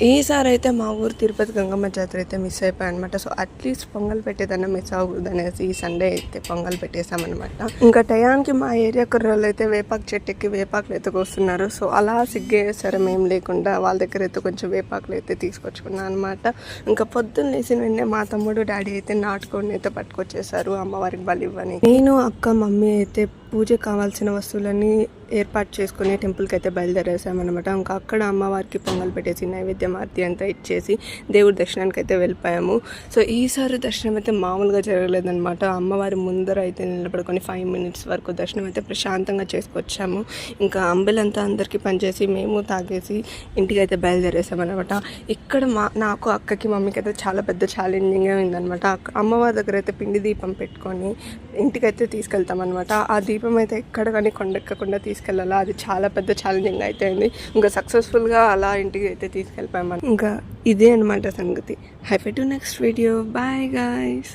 ఈసారి అయితే మా ఊరు తిరుపతి గంగమ్మ జాతర అయితే మిస్ అయిపోయాయి అనమాట. సో అట్లీస్ట్ పొంగల్ పెట్టేదన్నా మిస్ అవ్వకూడదు అనేసి ఈ సండే అయితే పొంగల్ పెట్టేసామన్నమాట. ఇంకా టయానికి మా ఏరియా కుర్రోళ్ళు అయితే వేపాకు చెట్టుకి వేపాకులు ఎత్తుకొస్తున్నారు. సో అలా సిగ్గేసరం ఏం లేకుండా వాళ్ళ దగ్గర అయితే కొంచెం వేపాకులు అయితే తీసుకొచ్చుకున్నాను అనమాట. ఇంకా పొద్దున్న లేచిన వెంటనే మా తమ్ముడు డాడీ అయితే నాటుకోడిని అయితే పట్టుకొచ్చేసారు అమ్మవారికి బలి ఇవ్వని. నేను అక్క మమ్మీ అయితే పూజకు కావాల్సిన వస్తువులన్నీ ఏర్పాటు చేసుకుని టెంపుల్కి అయితే బయలుదేరేసామన్నమాట. ఇంకా అక్కడ అమ్మవారికి పొంగల్ పెట్టేసి నైవేద్యం ఆరతి అంతా ఇచ్చేసి దేవుడి దర్శనానికి అయితే వెళ్ళిపోయాము. సో ఈసారి దర్శనం అయితే మామూలుగా జరగలేదన్నమాట. అమ్మవారి ముందర అయితే నిలబడుకొని 5 minutes వరకు దర్శనం అయితే ప్రశాంతంగా చేసుకొచ్చాము. ఇంకా అంబెలంతా అందరికీ పనిచేసి మేము తాగేసి ఇంటికి అయితే బయలుదేరేసామన్నమాట. ఇక్కడ నాకు అక్కకి మమ్మీకి అయితే చాలా పెద్ద ఛాలెంజింగ్గా ఉందన్నమాట. అమ్మవారి దగ్గర అయితే పిండి దీపం పెట్టుకొని ఇంటికైతే తీసుకెళ్తామన్నమాట. ఆ దీపం అయితే ఎక్కడ కానీ కొండెక్కకుండా తీసుకెళ్ళాలా, అది చాలా పెద్ద ఛాలెంజింగ్ అయితే అయింది. ఇంకా సక్సెస్ఫుల్గా అలా ఇంటికి అయితే తీసుకెళ్ళిపోయామని. ఇంకా ఇదే అనమాట సంగతి. Happy to next video. Bye guys.